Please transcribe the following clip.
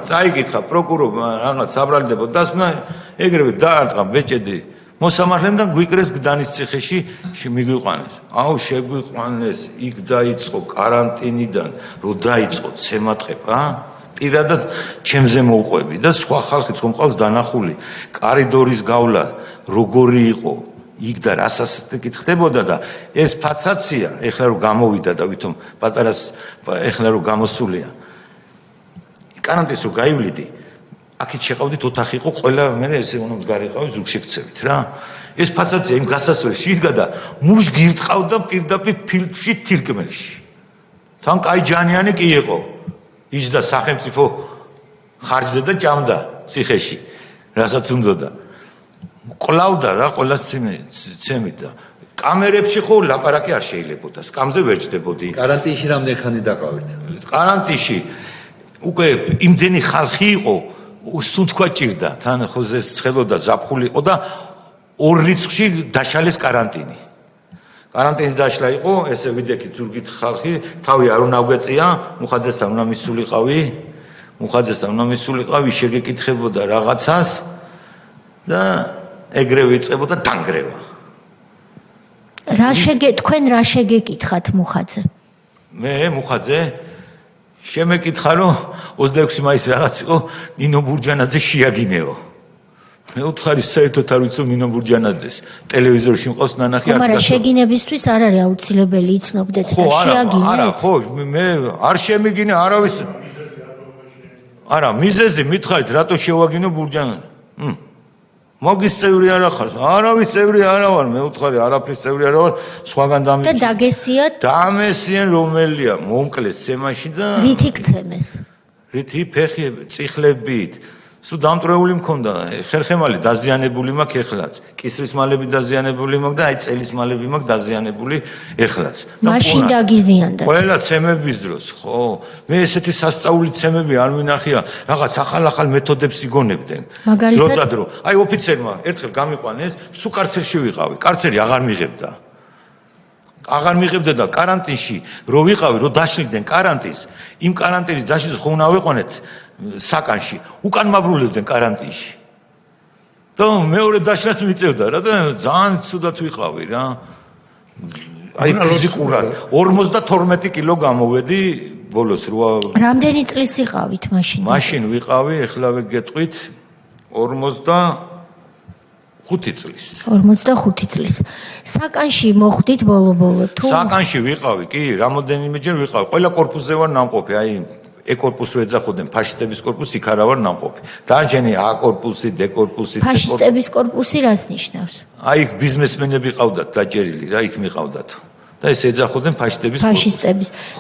წაიკითხა პროკურორმა რაღაც საბრალდებო დასკვნა, ეგრევე დაარტყა ბეჭედი. მოსამართლემდან გვიკრეს გდანის ციხეში მიგვიყვანეს. აუ შეგვიყვანეს, იქ დაიწყო каранტინიდან, რო დაიწყო ცემატყება, პირადად ჩემზე მოუყვები და სხვა ხალხიც რომ ყავს დანახული, კორიდორის გავლა როგორი იყო, იქ და რასაც ეკითხებოდა და ეს ფაცაცია, ეხლა რომ გამოვიდა და ვითომ პატარას ეხლა რომ გამოსულია. каранტინს რო გაივლიდი აქეთ შეყავდით ოთახი იყო ყველა მე ესე უნდა მდგარიყავი ზურგში ქცევით რა ეს ფაცაცია იმ გასასვლელში იდგა და მუშ გირტყავდა პირდაპირ ფილტვში თირკმელში თან კაი ჯანიანი კი იყო იჯდა სახელმწიფო ხარჯზე და ჭამდა ციხეში რასაც უნდოდა ყლავდა რა ყველას ცემით და კამერებში ხო ლაპარაკი არ შეიძლებოდა სკამზე ვერ ჯდებოდი каранტინში რამდენი ხანი დაყავით каранტინში უკვე იმდენი ხალხი იყო უსუნთქვა ჭირდა თან ხოზე ცხელოდა ზაფხული იყო და ორ რიცხვში დაშალეს каранტინი каранტინის დაშლა იყო ესე ვიდექით ზურგით ხალხი თავი არ უნდა გვეწია მუხაძესთან უნდა მისულიყავი შეგეკითხებოდა რაღაცას და ეგრევე იწყებოდა დანგრევა თქვენ რა შეგეკითხათ მუხაძე მე მუხაძე შემეკითხა რომ 26 მაისს რაღაც იყო ნინო ბურჯანაძე შეაგინეო მე უთხარი საერთოდ არ ვიცი ნინო ბურჯანაძეს ტელევიზორში მყავს ნანახი არ მაგრამ შეგინებისთვის არ არის აუცილებელი იცნობდეთ და შეაგინეთ არა ხო მე არ შემიგინე არავის არა მიზეზი მითხარით რატო შევაგინო ბურჯანაძე მაგის წევრი არ ახარ არავის წევრი არა ვარ მე უთხარი არაფრის წევრი არა ვარ სხვაგან დამიჯდა და დაგესიათ დამესიან რომელია მომკლეს ცემაში და რითი გცემეს რითი ფეხი წიხლებით სულ დამტრეული მქონდა ხერხემალი დაზიანებული მაქვს ეხლაც კისრის მალები დაზიანებული მაქვს და აი წელის მალები მაქვს დაზიანებული ეხლაც მაშინ დაგიზიანდა ყველა ცემების დროს ხო მე ესეთი სასწაული ცემები არ მინახია რაღაც ახალ მეთოდებს იგონებდნენ დრო აი ოფიცერმა ერთხელ გამიყვანეს სულ კარცერში ვიყავი კარცერი აღარ მიღებდა და каранტინში რო ვიყავი რო დაშლიდნენ каранტინს იმ каранტინის დაშლის ხო უნდა ვეყვანეთ საკანში უკან მაბრულებდნენ каранტინში და მეორე დაშლაც მიწევდა რა და ძალიან ცუდად ვიყავი რა აი ფიზიკურად 52 კილო გამოვედი ბოლოს რამდენი წლის იყავით მაშინ ვიყავი ეხლავე გეტყვით 45 წლის 45 წლის საკანში მოხვდით ბოლო თუ საკანში ვიყავი კი რამოდენიმეჯერ ვიყავი ყველა კორპუსზე ვარ ნამყოფი აი E корпусу ეძახოდნენ ფაშისტების კორპუსი იქ არა ვარ ნამყოფი. დაჯენი A კორპუსი, D კორპუსი, C კორპუსი. ფაშისტების კორპუსი რას ნიშნავს? აი იქ ბიზნესმენები ყავდათ დაჭერილი რა იქ მიყავდათ. და ეს ეძახოდნენ ფაშისტების